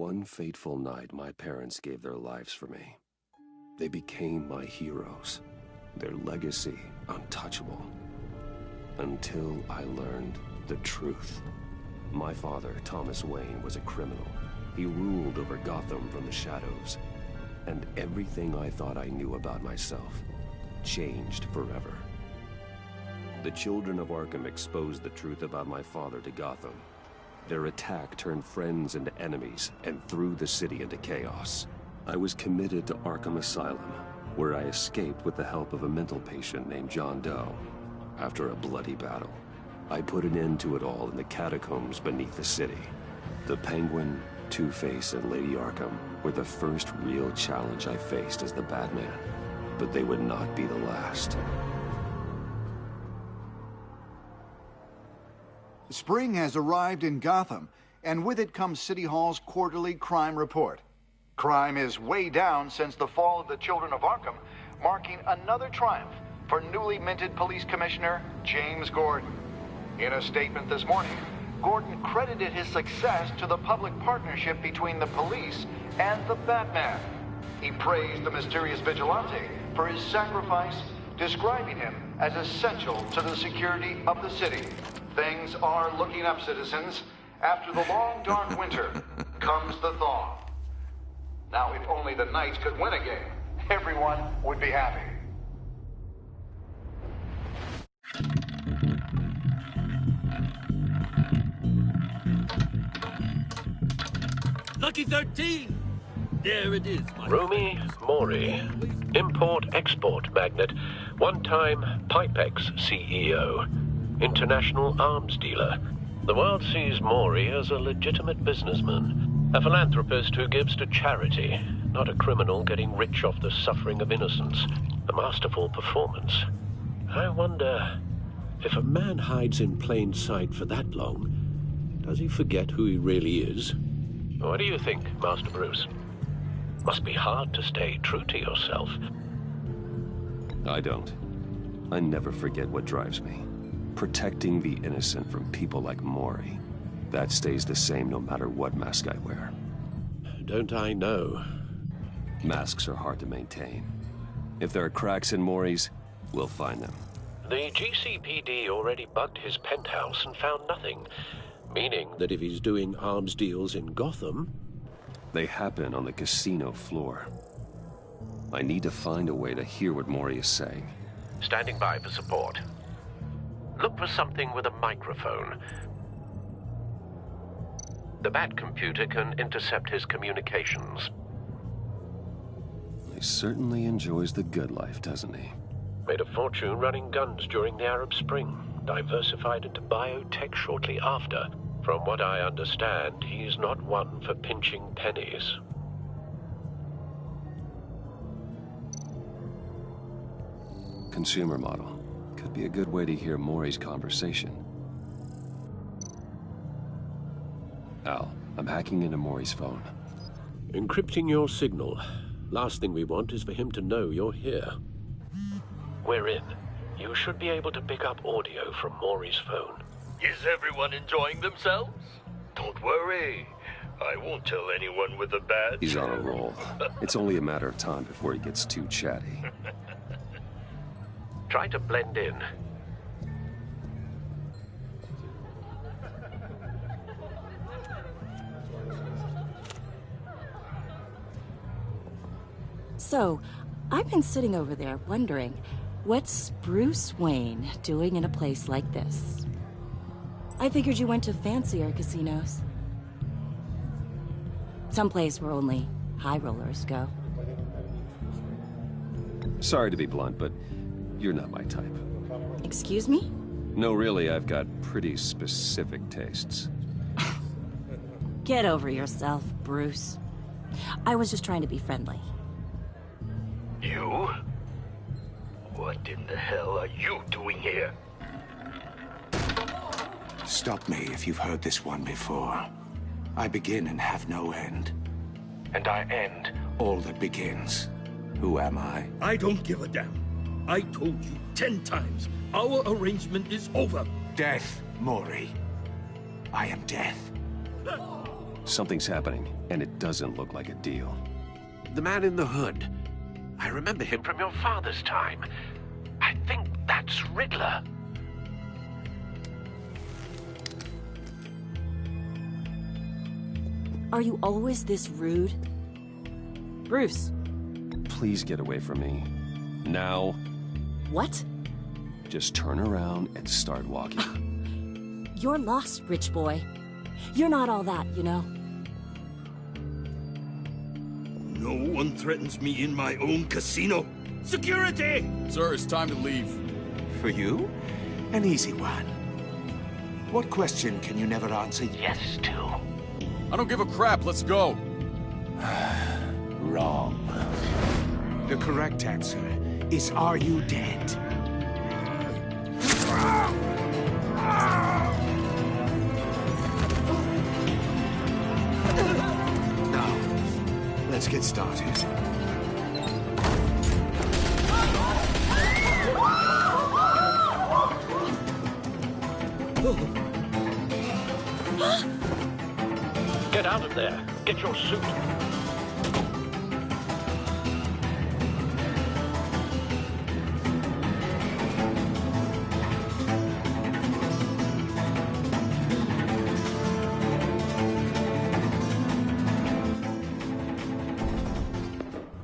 one fateful night, my parents gave their lives for me. They became my heroes, their legacy untouchable. Until I learned the truth. My father, Thomas Wayne, was a criminal. He ruled over Gotham from the shadows. And everything I thought I knew about myself changed forever. The children of Arkham exposed the truth about my father to Gotham. Their attack turned friends into enemies and threw the city into chaos. I was committed to Arkham Asylum, where I escaped with the help of a mental patient named John Doe. After a bloody battle, I put an end to it all in the catacombs beneath the city. The Penguin, Two-Face, and Lady Arkham were the first real challenge I faced as the Batman, but they would not be the last. Spring has arrived in Gotham, and with it comes City Hall's quarterly crime report. Crime is way down since the fall of the Children of Arkham, marking another triumph for newly minted Police Commissioner James Gordon. In a statement this morning, Gordon credited his success to the public partnership between the police and the Batman. He praised the mysterious vigilante for his sacrifice, describing him as essential to the security of the city. Things are looking up, citizens. After the long, dark winter comes the thaw. Now, if only the Knights could win a game, everyone would be happy. Lucky 13! There it is, my Rumi Mori, import-export magnate, one-time Pipex CEO, international arms dealer. The world sees Mori as a legitimate businessman, a philanthropist who gives to charity, not a criminal getting rich off the suffering of innocence. A masterful performance. I wonder, if a man hides in plain sight for that long, does he forget who he really is? What do you think, Master Bruce? Must be hard to stay true to yourself. I don't. I never forget what drives me. Protecting the innocent from people like Mori. That stays the same no matter what mask I wear. Don't I know? Masks are hard to maintain. If there are cracks in Mori's, we'll find them. The GCPD already bugged his penthouse and found nothing. Meaning that if he's doing arms deals in Gotham... They happen on the casino floor. I need to find a way to hear what Mori is saying. Standing by for support. Look for something with a microphone. The Bat computer can intercept his communications. He certainly enjoys the good life, doesn't he? Made a fortune running guns during the Arab Spring. Diversified into biotech shortly after. From what I understand, he's not one for pinching pennies. Consumer model. Could be a good way to hear Mori's conversation. Al, I'm hacking into Mori's phone. Encrypting your signal. Last thing we want is for him to know you're here. We're in. You should be able to pick up audio from Mori's phone. Is everyone enjoying themselves? Don't worry. I won't tell anyone with a badge. He's on a roll. It's only a matter of time before he gets too chatty. Try to blend in. So, I've been sitting over there wondering, what's Bruce Wayne doing in a place like this? I figured you went to fancier casinos. Someplace where only high rollers go. Sorry to be blunt, but you're not my type. Excuse me? No, really, I've got pretty specific tastes. Get over yourself, Bruce. I was just trying to be friendly. You? What in the hell are you doing here? Stop me if you've heard this one before. I begin and have no end. And I end all that begins. Who am I? I don't give a damn. I told you 10 times. Our arrangement is over. Death, Mori. I am death. Something's happening, and it doesn't look like a deal. The man in the hood. I remember him from your father's time. I think that's Riddler. Are you always this rude? Bruce. Please get away from me. Now. What? Just turn around and start walking. You're lost, rich boy. You're not all that, you know. No one threatens me in my own casino. Security! Sir, it's time to leave. For you? An easy one. What question can you never answer yes to? I don't give a crap, let's go. Wrong. The correct answer is, are you dead? Now, let's get started. Get out of there. Get your suit.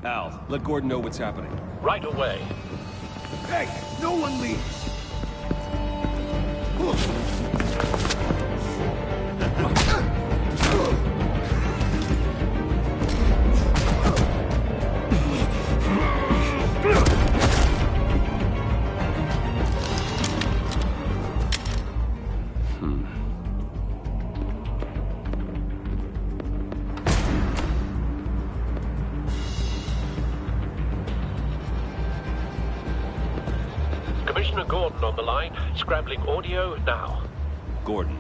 Al, let Gordon know what's happening. Right away. Hey, no one leaves! Commissioner Gordon on the line. Scrambling audio now. Gordon.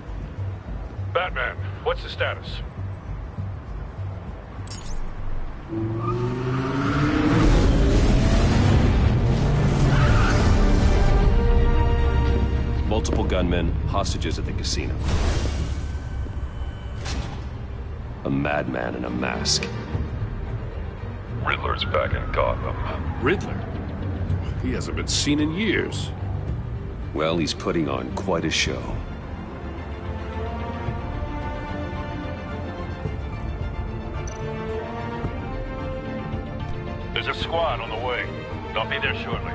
Batman, what's the status? Multiple gunmen, hostages at the casino. A madman in a mask. Riddler's back in Gotham. Riddler? He hasn't been seen in years. Well, he's putting on quite a show. There's a squad on the way. They'll be there shortly.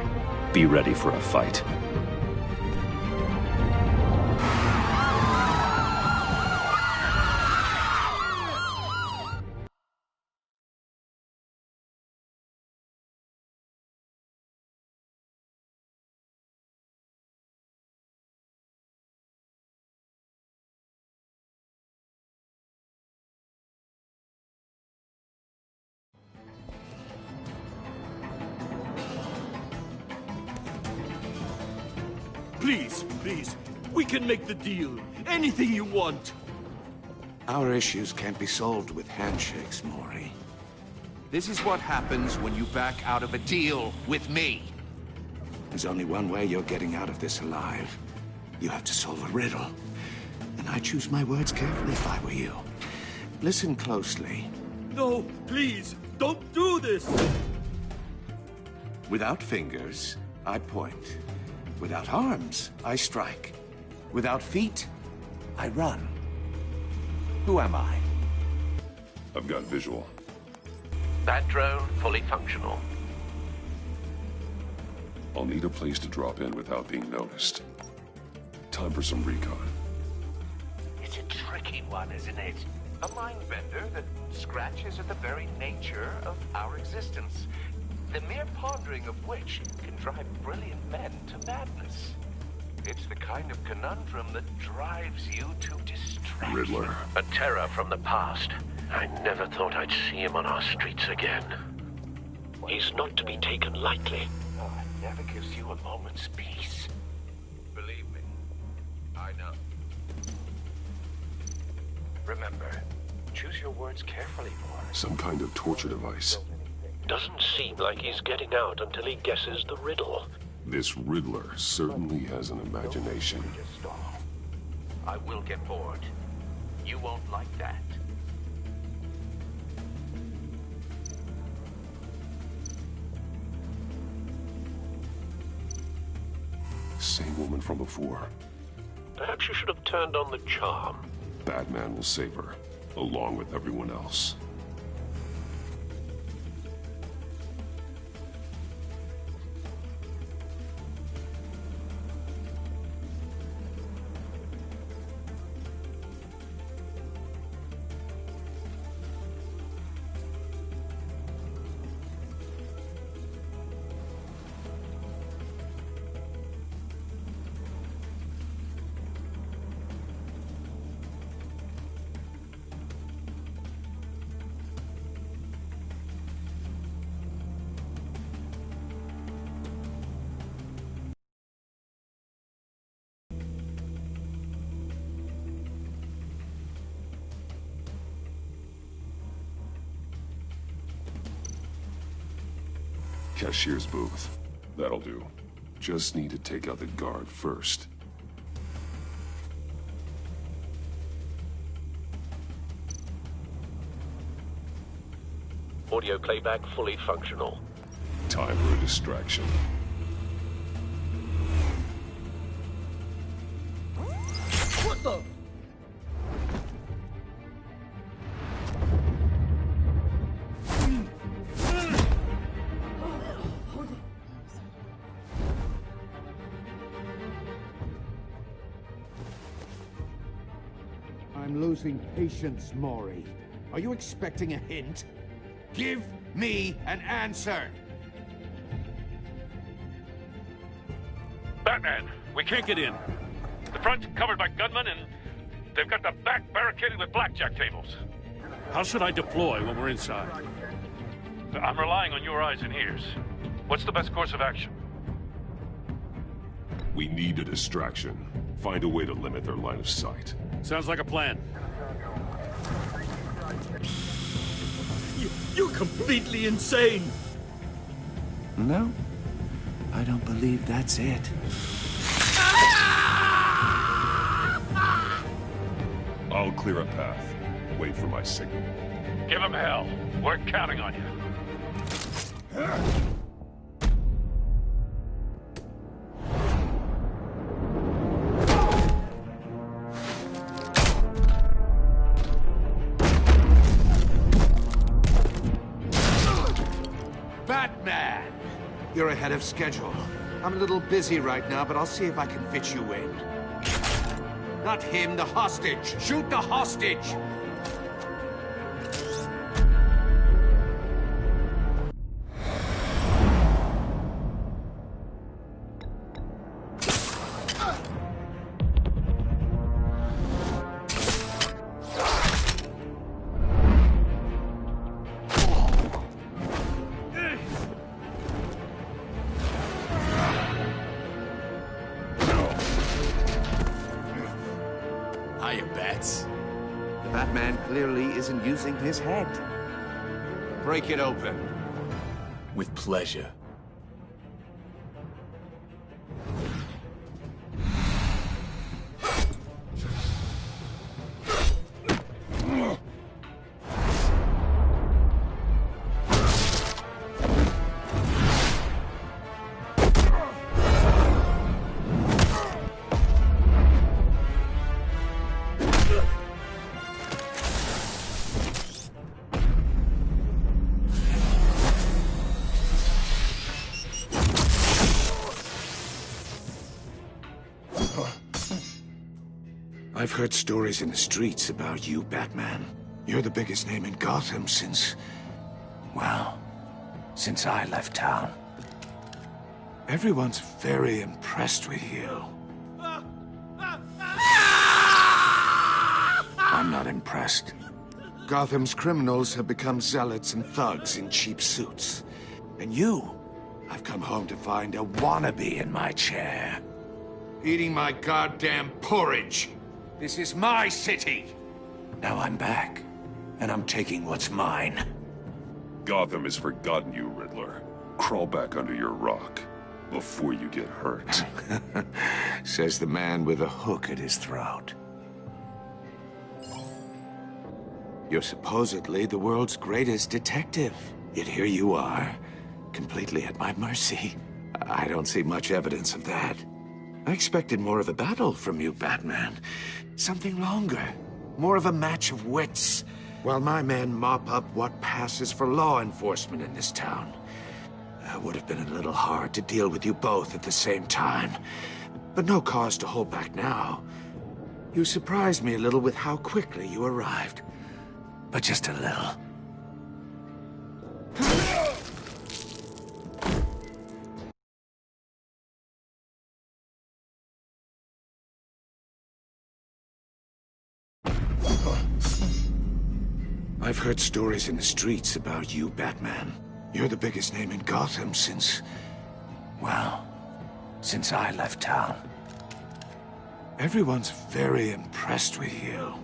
Be ready for a fight. Please, please, we can make the deal. Anything you want. Our issues can't be solved with handshakes, Maury. This is what happens when you back out of a deal with me. There's only one way you're getting out of this alive. You have to solve a riddle. And I choose my words carefully if I were you. Listen closely. No, please, don't do this! Without fingers, I point. Without arms, I strike. Without feet, I run. Who am I? I've got visual. That drone fully functional. I'll need a place to drop in without being noticed. Time for some recon. It's a tricky one, isn't it? A mind bender that scratches at the very nature of our existence. The mere pondering of which can drive brilliant men to madness. It's the kind of conundrum that drives you to distraction. Riddler. A terror from the past. I never thought I'd see him on our streets again. He's not to be taken lightly. Oh, it never gives you a moment's peace. Believe me, I know. Remember, choose your words carefully, Morris. Some kind of torture device. Doesn't seem like he's getting out until he guesses the riddle. This Riddler certainly has an imagination. Just stop. I will get bored. You won't like that. same woman from before. Perhaps you should have turned on the charm. Batman will save her, along with everyone else. Cashier's booth. That'll do. Just need to take out the guard first. Audio playback fully functional. Time for a distraction. What the? I'm losing patience, Maury. Are you expecting a hint? Give me an answer! Batman, we can't get in. The front's covered by gunmen, and they've got the back barricaded with blackjack tables. How should I deploy when we're inside? I'm relying on your eyes and ears. What's the best course of action? We need a distraction. Find a way to limit their line of sight. Sounds like a plan. You're completely insane! No, I don't believe that's it. I'll clear a path. Wait for my signal. Give him hell. We're counting on you. Batman! You're ahead of schedule. I'm a little busy right now, but I'll see if I can fit you in. Not him, the hostage! Shoot the hostage! Batman clearly isn't using his head. Break it open. With pleasure. I've heard stories in the streets about you, Batman. You're the biggest name in Gotham since... well, since I left town. Everyone's very impressed with you. I'm not impressed. Gotham's criminals have become zealots and thugs in cheap suits. And you, I've come home to find a wannabe in my chair. Eating my goddamn porridge. This is my city. Now I'm back, and I'm taking what's mine. Gotham has forgotten you, Riddler. Crawl back under your rock before you get hurt. Says the man with a hook at his throat. You're supposedly the world's greatest detective. Yet here you are, completely at my mercy. I don't see much evidence of that. I expected more of a battle from you, Batman. Something longer. More of a match of wits. While my men mop up what passes for law enforcement in this town. It would have been a little hard to deal with you both at the same time. But no cause to hold back now. You surprised me a little with how quickly you arrived. But just a little. I've heard stories in the streets about you, Batman. You're the biggest name in Gotham since... well, since I left town. Everyone's very impressed with you.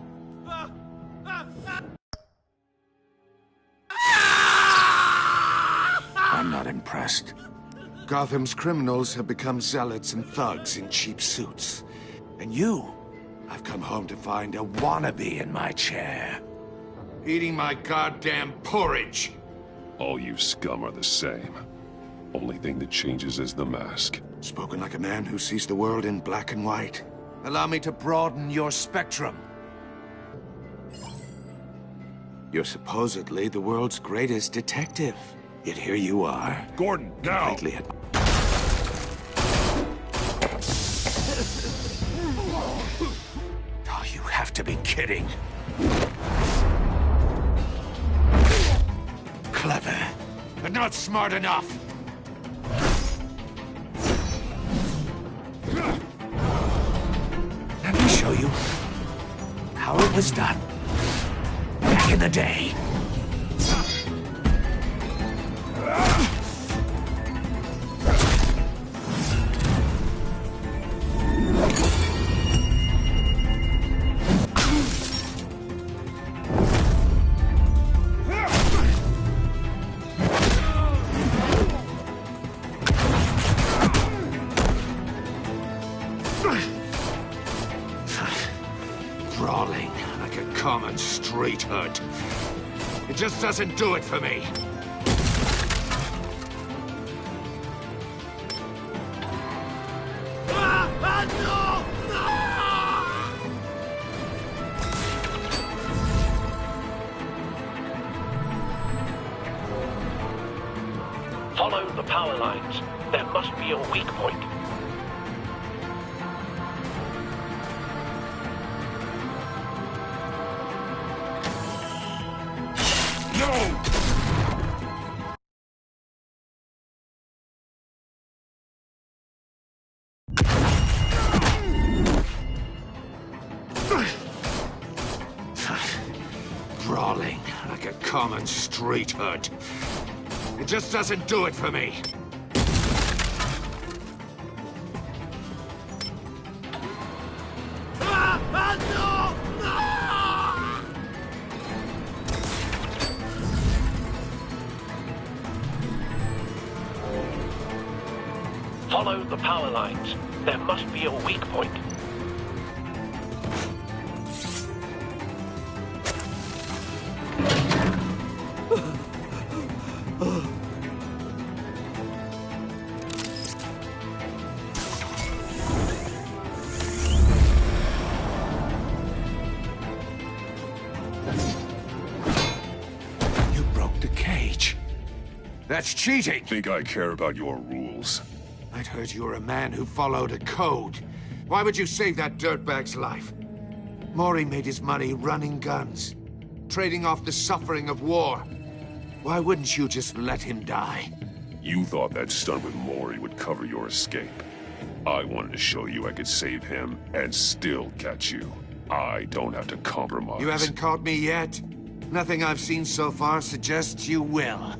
I'm not impressed. Gotham's criminals have become zealots and thugs in cheap suits. And you, I've come home to find a wannabe in my chair. Eating my goddamn porridge. All you scum are the same. Only thing that changes is the mask. Spoken like a man who sees the world in black and white. Allow me to broaden your spectrum. You're supposedly the world's greatest detective. Yet here you are. Gordon, now! Completely at... Oh, you have to be kidding. Clever, but not smart enough. Let me show you how it was done back in the day. Brawling like a common street hood. It just doesn't do it for me. Follow the power lines. There must be a weak point. Brawling like a common street hood. It just doesn't do it for me. Follow the power lines. There must be a weak point. You broke the cage. That's cheating. Think I care about your rules? I'd heard you were a man who followed a code. Why would you save that dirtbag's life? Mori made his money running guns, trading off the suffering of war. Why wouldn't you just let him die? You thought that stunt with Mori would cover your escape. I wanted to show you I could save him and still catch you. I don't have to compromise. You haven't caught me yet. Nothing I've seen so far suggests you will.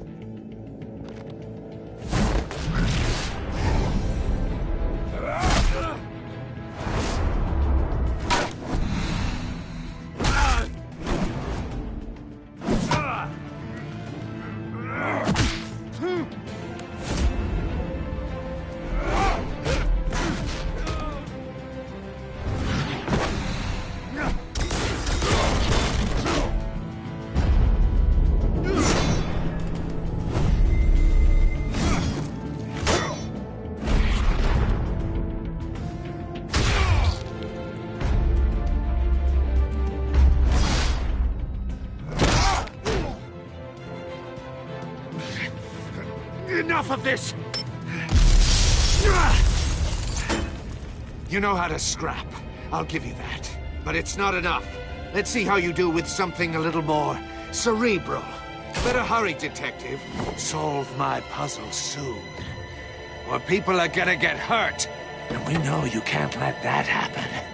Enough of this! You know how to scrap. I'll give you that. But it's not enough. Let's see how you do with something a little more cerebral. Better hurry, detective. Solve my puzzle soon. Or people are gonna get hurt. And we know you can't let that happen.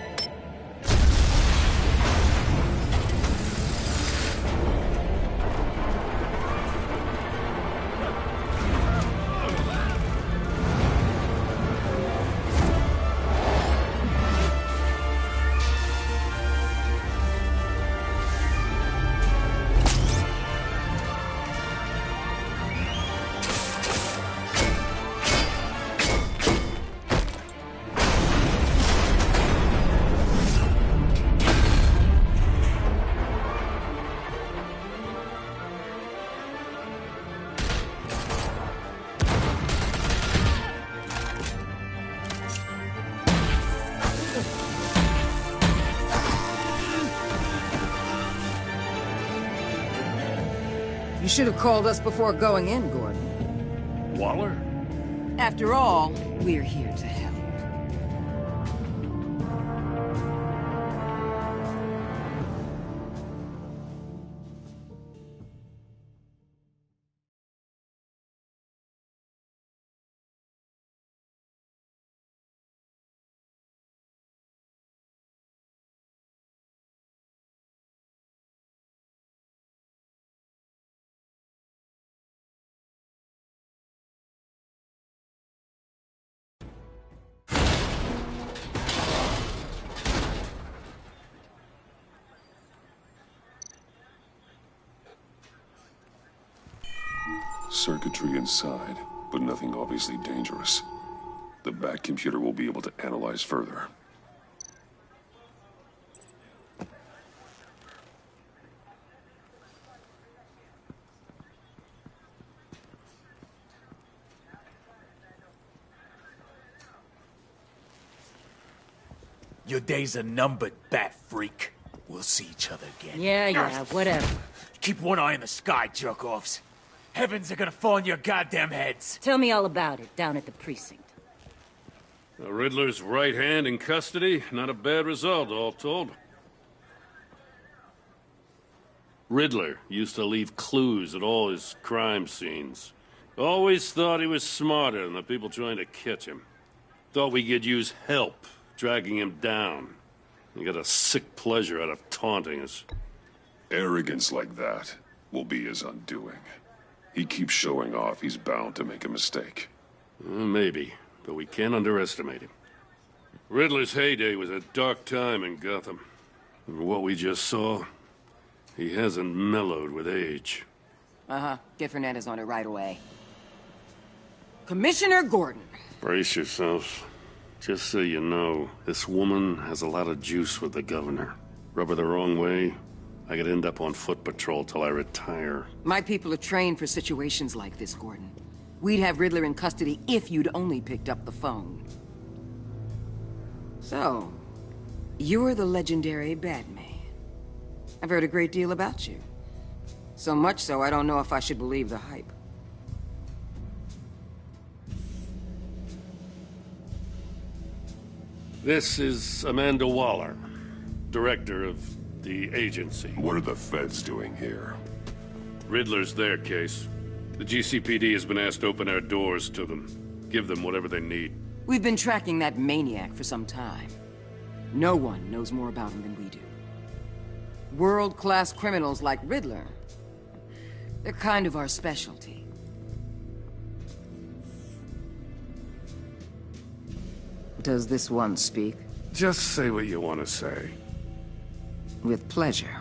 You should have called us before going in, Gordon. Waller? After all, we're here to help. Circuitry inside, but nothing obviously dangerous. The back computer will be able to analyze further. Your days are numbered, bat freak. We'll see each other again. Yeah, whatever. Keep one eye in the sky, jerk-offs. Heavens are gonna fall on your goddamn heads. Tell me all about it down at the precinct. The Riddler's right hand in custody. Not a bad result, all told. Riddler used to leave clues at all his crime scenes. Always thought he was smarter than the people trying to catch him. Thought we could use help dragging him down. He got a sick pleasure out of taunting us. Arrogance like that will be his undoing. He keeps showing off, he's bound to make a mistake. Maybe, but we can't underestimate him. Riddler's heyday was a dark time in Gotham. And what we just saw, he hasn't mellowed with age. Get Fernandez on it right away. Commissioner Gordon. Brace yourselves. Just so you know, this woman has a lot of juice with the governor. Rub her the wrong way, I could end up on foot patrol till I retire. My people are trained for situations like this, Gordon. We'd have Riddler in custody if you'd only picked up the phone. So, you're the legendary Batman. I've heard a great deal about you. So much so, I don't know if I should believe the hype. This is Amanda Waller, director of the agency. What are the feds doing here? Riddler's their case. The GCPD has been asked to open our doors to them. Give them whatever they need. We've been tracking that maniac for some time. No one knows more about him than we do. World-class criminals like Riddler. They're kind of our specialty. Does this one speak? Just say what you want to say. With pleasure.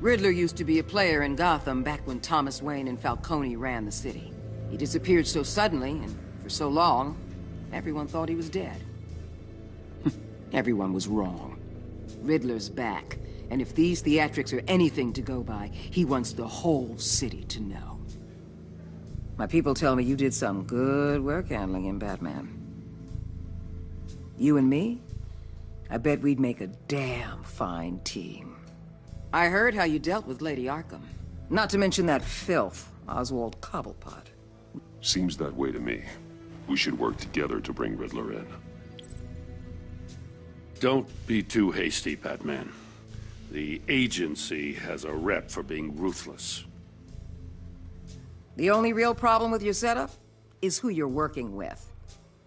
Riddler used to be a player in Gotham back when Thomas Wayne and Falcone ran the city. He disappeared so suddenly, and for so long, everyone thought he was dead. Everyone was wrong. Riddler's back, and if these theatrics are anything to go by, he wants the whole city to know. My people tell me you did some good work handling him, Batman. You and me? I bet we'd make a damn fine team. I heard how you dealt with Lady Arkham. Not to mention that filth, Oswald Cobblepot. Seems that way to me. We should work together to bring Riddler in. Don't be too hasty, Batman. The agency has a rep for being ruthless. The only real problem with your setup is who you're working with.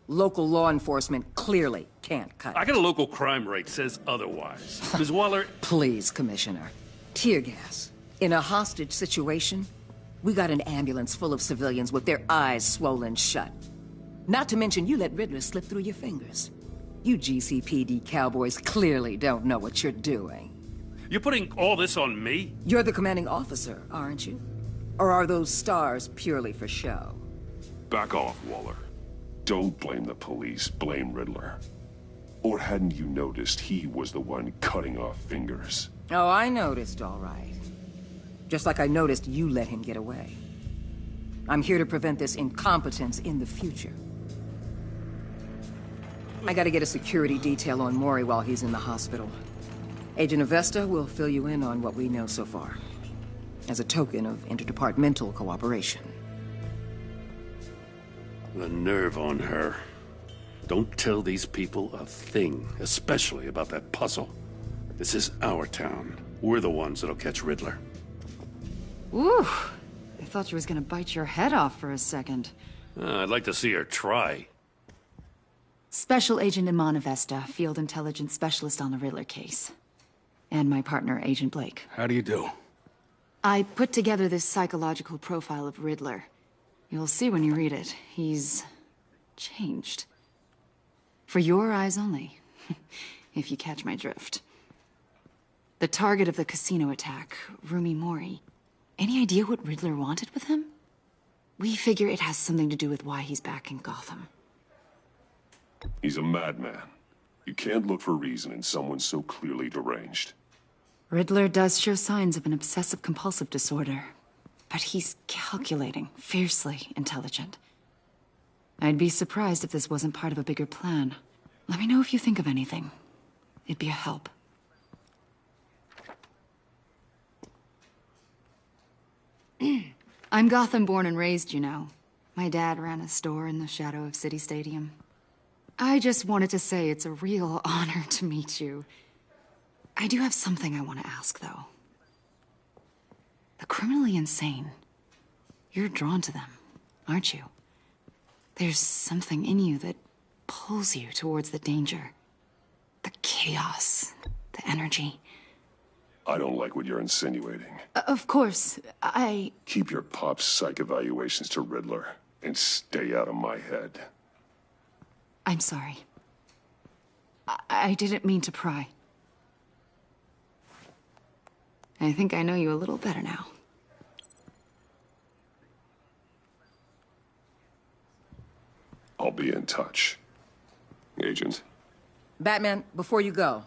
Local law enforcement clearly can't cut it. I got a local crime rate says otherwise. Ms. Waller... Please, Commissioner. Tear gas. In a hostage situation, we got an ambulance full of civilians with their eyes swollen shut. Not to mention you let Riddler slip through your fingers. You GCPD cowboys clearly don't know what you're doing. You're putting all this on me? You're the commanding officer, aren't you? Or are those stars purely for show? Back off, Waller. Don't blame the police, blame Riddler. Or hadn't you noticed he was the one cutting off fingers? Oh, I noticed, all right. Just like I noticed you let him get away. I'm here to prevent this incompetence in the future. I gotta get a security detail on Mori while he's in the hospital. Agent Avesta will fill you in on what we know so far, as a token of interdepartmental cooperation. The nerve on her. Don't tell these people a thing, especially about that puzzle. This is our town. We're the ones that'll catch Riddler. Ooh, I thought she was gonna bite your head off for a second. I'd like to see her try. Special Agent Iman Avesta, Field Intelligence Specialist on the Riddler case. And my partner, Agent Blake. How do you do? I put together this psychological profile of Riddler. You'll see when you read it. He's changed. For your eyes only, if you catch my drift. The target of the casino attack, Rumi Mori. Any idea what Riddler wanted with him? We figure it has something to do with why he's back in Gotham. He's a madman. You can't look for reason in someone so clearly deranged. Riddler does show signs of an obsessive-compulsive disorder, but he's calculating, fiercely intelligent. I'd be surprised if this wasn't part of a bigger plan. Let me know if you think of anything. It'd be a help. I'm Gotham born and raised, you know. My dad ran a store in the shadow of City Stadium. I just wanted to say it's a real honor to meet you. I do have something I want to ask, though. The criminally insane. You're drawn to them, aren't you? There's something in you that pulls you towards the danger. The chaos, the energy. I don't like what you're insinuating. Of course, Keep your pop psych evaluations to Riddler, and stay out of my head. I'm sorry. I didn't mean to pry. I think I know you a little better now. I'll be in touch. Agent? Batman, before you go,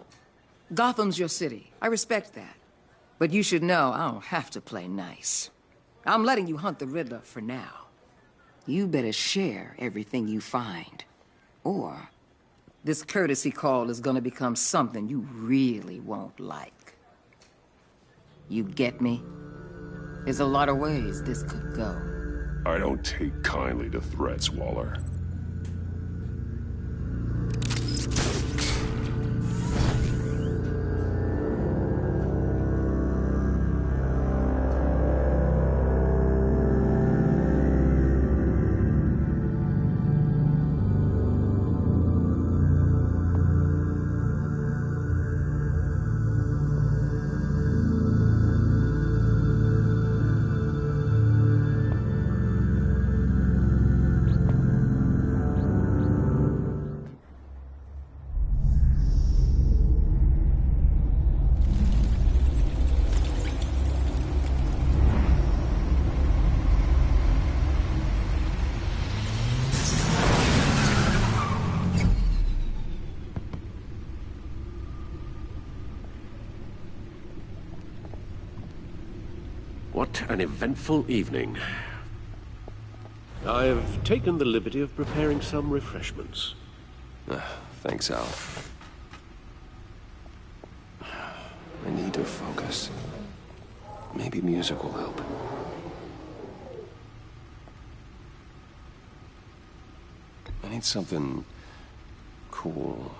Gotham's your city. I respect that. But you should know I don't have to play nice. I'm letting you hunt the Riddler for now. You better share everything you find. Or this courtesy call is gonna become something you really won't like. You get me? There's a lot of ways this could go. I don't take kindly to threats, Waller. What an eventful evening. I've taken the liberty of preparing some refreshments. Thanks, Al. I need to focus. Maybe music will help. I need something cool.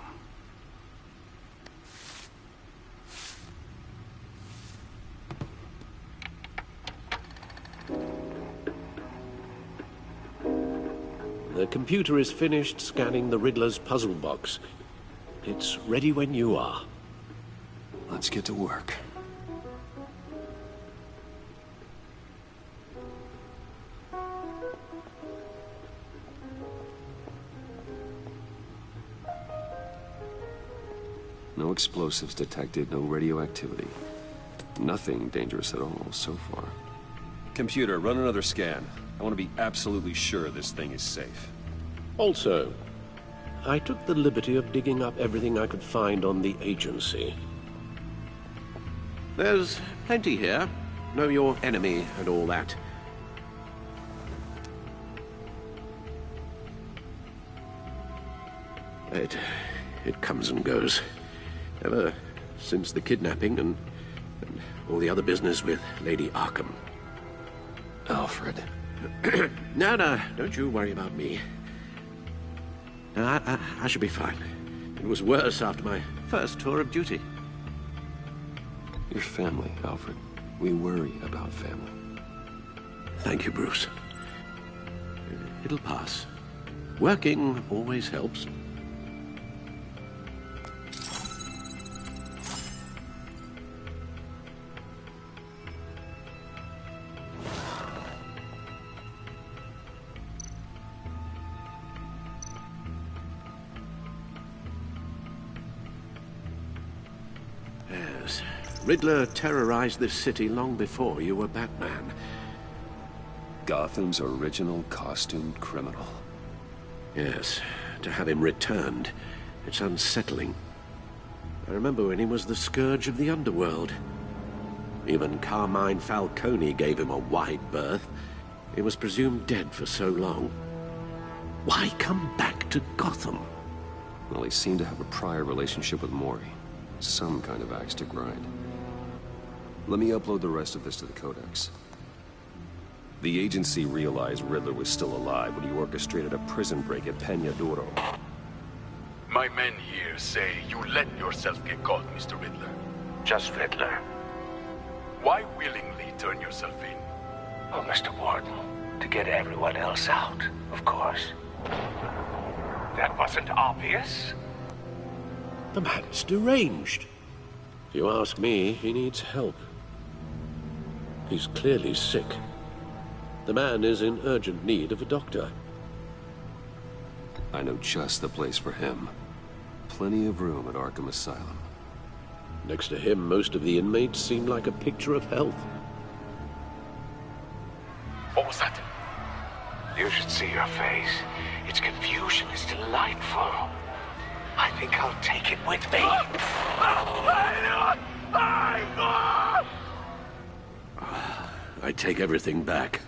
The computer is finished scanning the Riddler's puzzle box. It's ready when you are. Let's get to work. No explosives detected, no radioactivity. Nothing dangerous at all so far. Computer, run another scan. I want to be absolutely sure this thing is safe. Also, I took the liberty of digging up everything I could find on the agency. There's plenty here. Know your enemy and all that. It comes and goes. Ever since the kidnapping and all the other business with Lady Arkham. Alfred. No, don't you worry about me. No, I should be fine. It was worse after my first tour of duty. Your family, Alfred. We worry about family. Thank you, Bruce. It'll pass. Working always helps. Riddler terrorized this city long before you were Batman. Gotham's original costumed criminal. Yes, to have him returned, it's unsettling. I remember when he was the scourge of the underworld. Even Carmine Falcone gave him a wide berth. He was presumed dead for so long. Why come back to Gotham? Well, he seemed to have a prior relationship with Mori. Some kind of axe to grind. Let me upload the rest of this to the Codex. The agency realized Riddler was still alive when he orchestrated a prison break at Peña Duro. My men here say you let yourself get caught, Mr. Riddler. Just Riddler. Why willingly turn yourself in? Oh, Mr. Warden, to get everyone else out, of course. That wasn't obvious. The man's deranged. If you ask me, he needs help. He's clearly sick. The man is in urgent need of a doctor. I know just the place for him. Plenty of room at Arkham Asylum. Next to him, most of the inmates seem like a picture of health. What was that? You should see your face. Its confusion is delightful. I think I'll take it with me. I take everything back.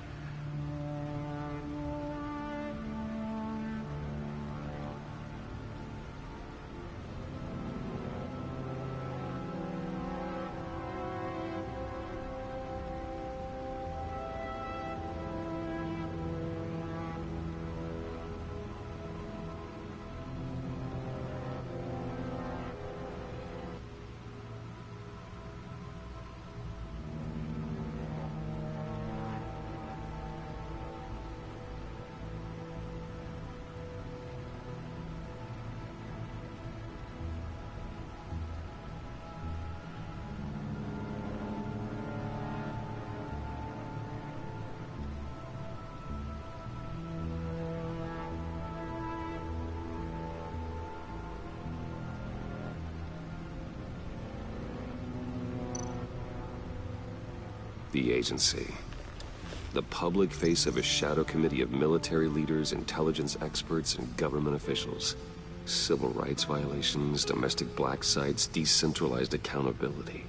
The agency. The public face of a shadow committee of military leaders, intelligence experts, and government officials. Civil rights violations, domestic black sites, decentralized accountability.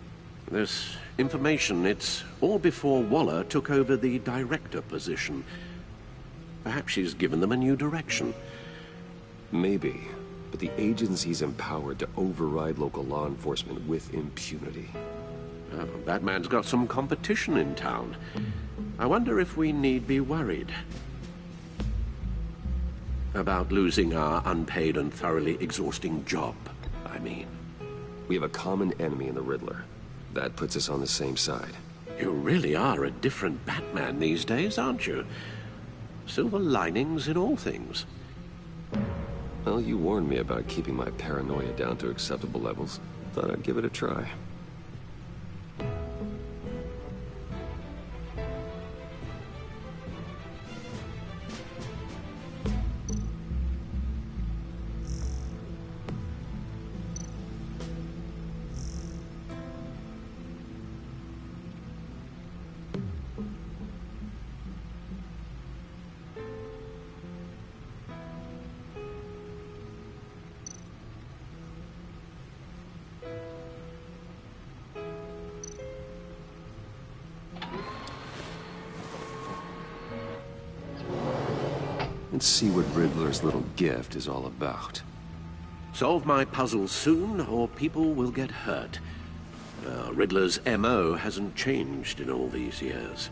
This information, it's all before Waller took over the director position. Perhaps she's given them a new direction. Maybe, but the agency's empowered to override local law enforcement with impunity. Batman's got some competition in town. I wonder if we need be worried. About losing our unpaid and thoroughly exhausting job, I mean. We have a common enemy in the Riddler. That puts us on the same side. You really are a different Batman these days, aren't you? Silver linings in all things. Well, you warned me about keeping my paranoia down to acceptable levels. Thought I'd give it a try. Let's see what Riddler's little gift is all about. Solve my puzzle soon, or people will get hurt. Riddler's MO hasn't changed in all these years.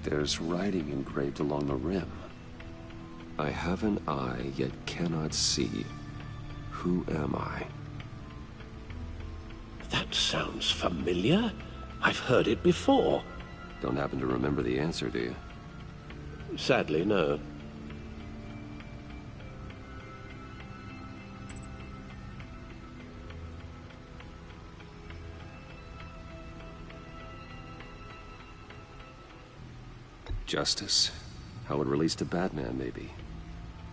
There's writing engraved along the rim. I have an eye, yet cannot see. Who am I? That sounds familiar. I've heard it before. Don't happen to remember the answer, do you? Sadly, no. Justice. How it relates to Batman, maybe.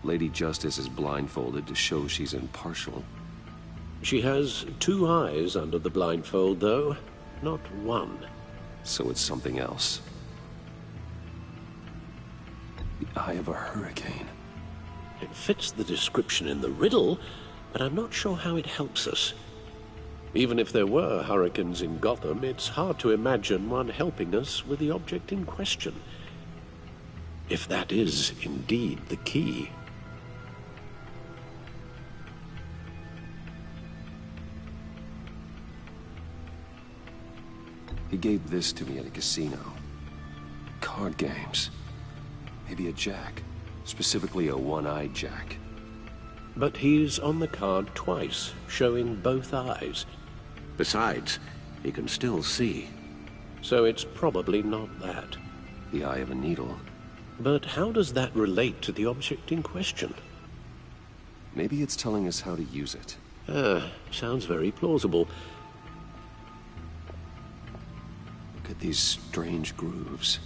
Lady Justice is blindfolded to show she's impartial. She has two eyes under the blindfold, though, not one. So it's something else. The eye of a hurricane. It fits the description in the riddle, but I'm not sure how it helps us. Even if there were hurricanes in Gotham, it's hard to imagine one helping us with the object in question. If that is indeed the key. He gave this to me at a casino. Card games. Maybe a jack. Specifically a one-eyed jack. But he's on the card twice, showing both eyes. Besides, he can still see. So it's probably not that. The eye of a needle. But how does that relate to the object in question? Maybe it's telling us how to use it. Sounds very plausible. Look at these strange grooves.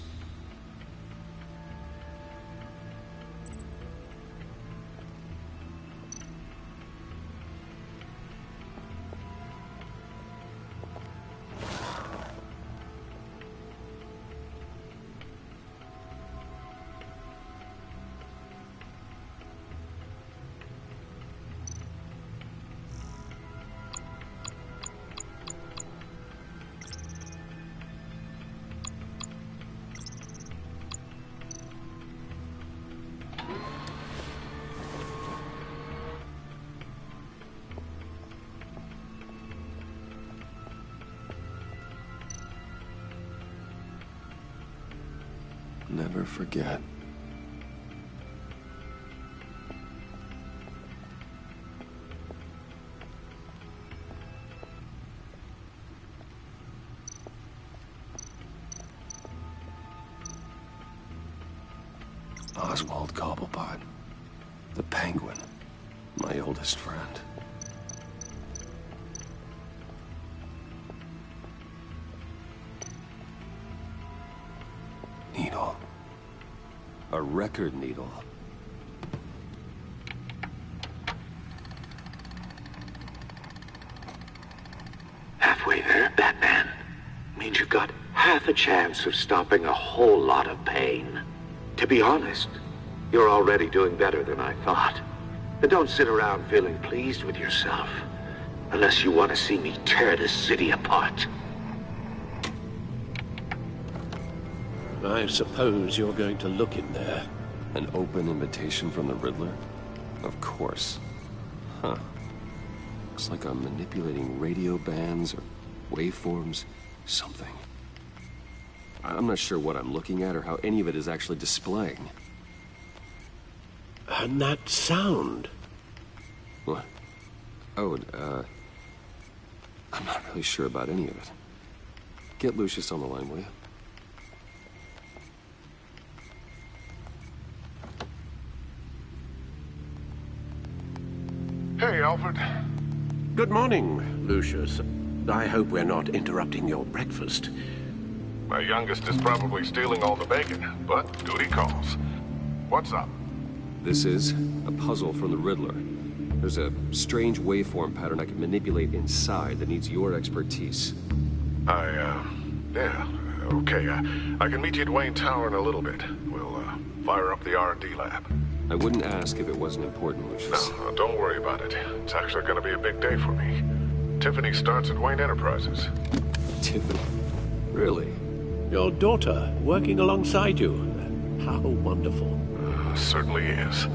Never forget. Oswald Cobblepot, the Penguin, my oldest friend. Needle. A record needle. Halfway there, Batman. Means you've got half a chance of stopping a whole lot of pain. To be honest, you're already doing better than I thought. And don't sit around feeling pleased with yourself. Unless you want to see me tear this city apart. I suppose you're going to look in there. An open invitation from the Riddler? Of course. Huh. Looks like I'm manipulating radio bands or waveforms. Something. I'm not sure what I'm looking at or how any of it is actually displaying. And that sound? What? Oh, I'm not really sure about any of it. Get Lucius on the line, will you? Hey, Alfred. Good morning, Lucius. I hope we're not interrupting your breakfast. My youngest is probably stealing all the bacon, but duty calls. What's up? This is a puzzle from the Riddler. There's a strange waveform pattern I can manipulate inside that needs your expertise. Yeah, okay. I can meet you at Wayne Tower in a little bit. We'll, fire up the R&D lab. I wouldn't ask if it wasn't important, Lucius. No, don't worry about it. It's actually gonna be a big day for me. Tiffany starts at Wayne Enterprises. Tiffany? Really? Your daughter, working alongside you. How wonderful. Certainly is.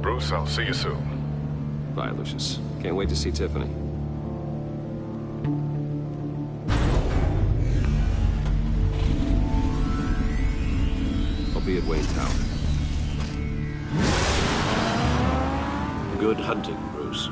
Bruce, I'll see you soon. Bye, Lucius. Can't wait to see Tiffany. I'll be at Wayne Tower. Good hunting, Bruce.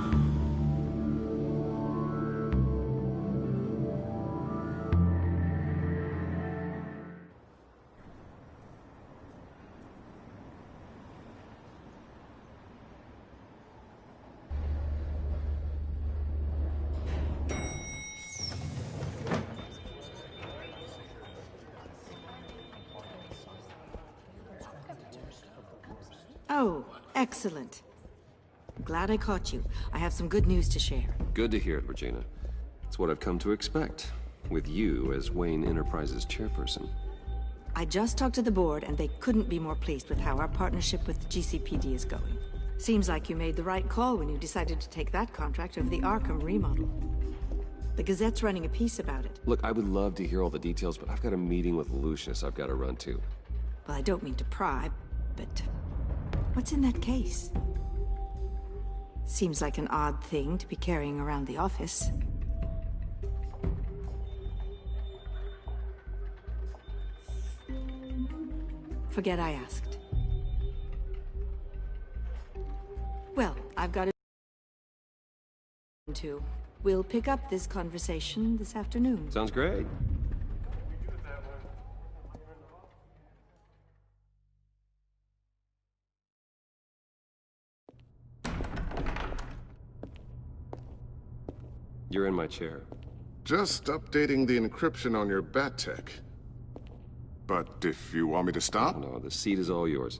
Oh, excellent. Glad I caught you. I have some good news to share. Good to hear it, Regina. It's what I've come to expect, with you as Wayne Enterprises chairperson. I just talked to the board, and they couldn't be more pleased with how our partnership with GCPD is going. Seems like you made the right call when you decided to take that contract over the Arkham remodel. The Gazette's running a piece about it. Look, I would love to hear all the details, but I've got a meeting with Lucius I've got to run to. Well, I don't mean to pry, but what's in that case? Seems like an odd thing to be carrying around the office. Forget I asked. Well, I've got to. We'll pick up this conversation this afternoon. Sounds great. You're in my chair. Just updating the encryption on your bat tech. But if you want me to stop? No, the seat is all yours.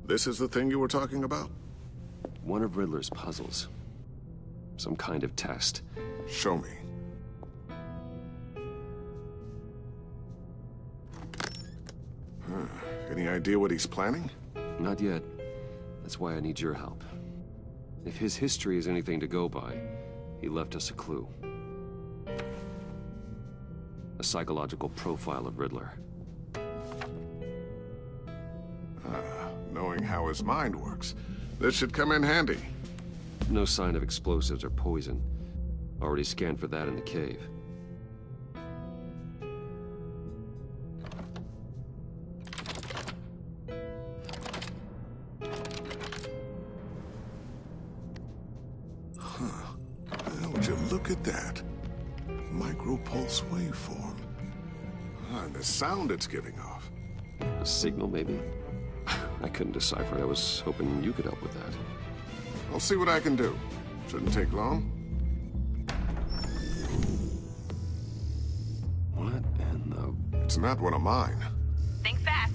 This is the thing you were talking about? One of Riddler's puzzles. Some kind of test. Show me. Any idea what he's planning? Not yet. That's why I need your help. If his history is anything to go by, he left us a clue. A psychological profile of Riddler. Knowing how his mind works, this should come in handy. No sign of explosives or poison. Already scanned for that in the cave. Would you look at that? Micropulse waveform. And the sound it's giving off. A signal, maybe? I couldn't decipher it. I was hoping you could help with that. I'll see what I can do. Shouldn't take long. What in the... It's not one of mine. Think fast.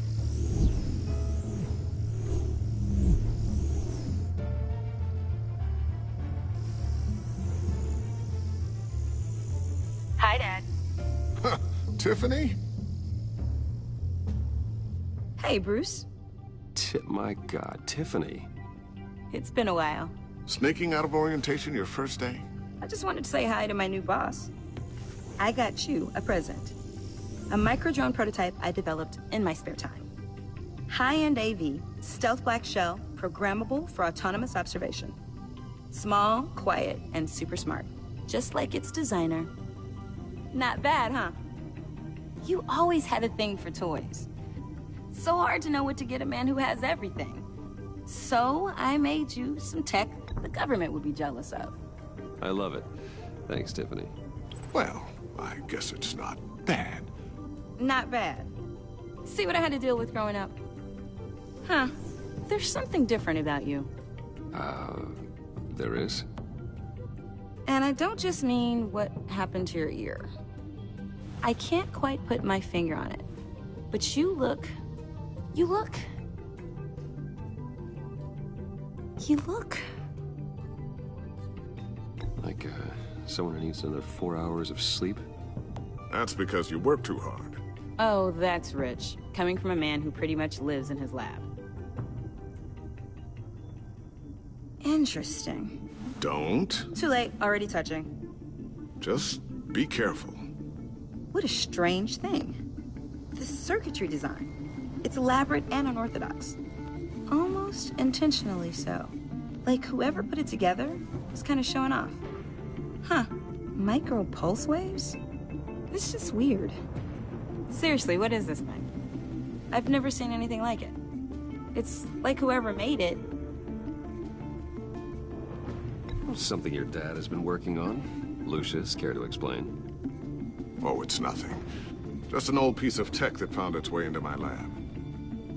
Hi, Dad. Tiffany? Hey, Bruce. My God, Tiffany. It's been a while. Sneaking out of orientation your first day? I just wanted to say hi to my new boss. I got you a present. A micro-drone prototype I developed in my spare time. High-end AV, stealth black shell, programmable for autonomous observation. Small, quiet, and super smart. Just like its designer. Not bad, huh? You always had a thing for toys. So hard to know what to get a man who has everything. So I made you some tech the government would be jealous of. I love it. Thanks, Tiffany. Well, I guess it's not bad. Not bad. See what I had to deal with growing up? Huh. There's something different about you. There is? And I don't just mean what happened to your ear. I can't quite put my finger on it. But you look... Like, someone who needs another 4 hours of sleep? That's because you work too hard. Oh, that's rich. Coming from a man who pretty much lives in his lab. Interesting. Don't. Too late. Already touching. Just be careful. What a strange thing. The circuitry design. It's elaborate and unorthodox. Almost intentionally so. Like whoever put it together was kind of showing off. Huh. Micro pulse waves? It's just weird. Seriously, what is this thing? I've never seen anything like it. It's like whoever made it. Something your dad has been working on. Lucius, care to explain? Oh, it's nothing. Just an old piece of tech that found its way into my lab.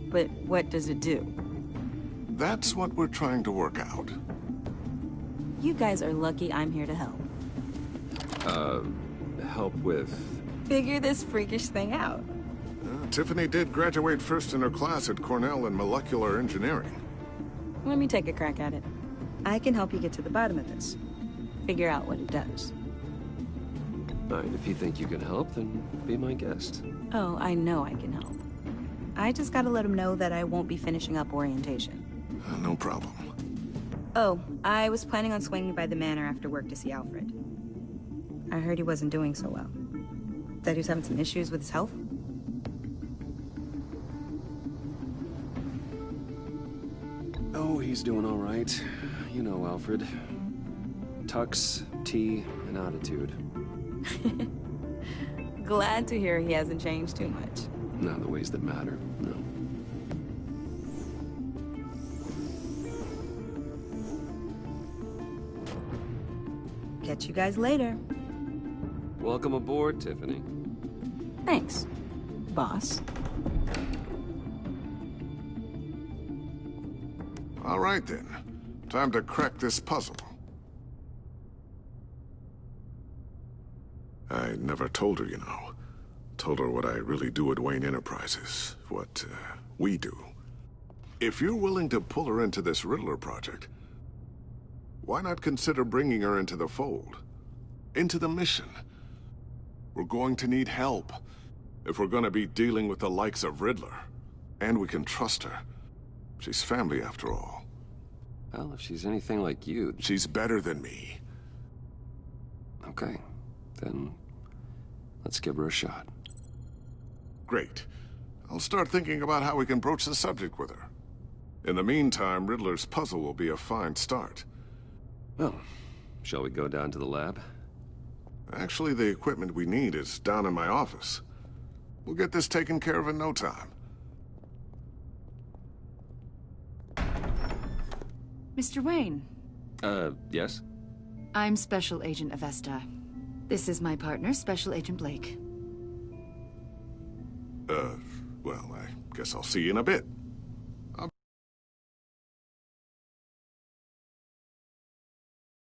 But what does it do? That's what we're trying to work out. You guys are lucky I'm here to help. Help with... Figure this freakish thing out. Tiffany did graduate first in her class at Cornell in molecular engineering. Let me take a crack at it. I can help you get to the bottom of this. Figure out what it does. Fine, if you think you can help, then be my guest. Oh, I know I can help. I just gotta let him know that I won't be finishing up orientation. No problem. Oh, I was planning on swinging by the manor after work to see Alfred. I heard he wasn't doing so well. That he was having some issues with his health? Oh, he's doing all right. You know Alfred. Tux, tea, and attitude. Glad to hear he hasn't changed too much. Not in the ways that matter, no. Catch you guys later. Welcome aboard, Tiffany. Thanks, boss. All right, then. Time to crack this puzzle. I never told her, you know. Told her what I really do at Wayne Enterprises. What, we do. If you're willing to pull her into this Riddler project, why not consider bringing her into the fold? Into the mission? We're going to need help if we're going to be dealing with the likes of Riddler. And we can trust her. She's family, after all. Well, if she's anything like you... She's better than me. Okay. Then let's give her a shot. Great. I'll start thinking about how we can broach the subject with her. In the meantime, Riddler's puzzle will be a fine start. Well, shall we go down to the lab? Actually, the equipment we need is down in my office. We'll get this taken care of in no time. Mr. Wayne. Yes? I'm Special Agent Avesta. This is my partner, Special Agent Blake. Well, I guess I'll see you in a bit.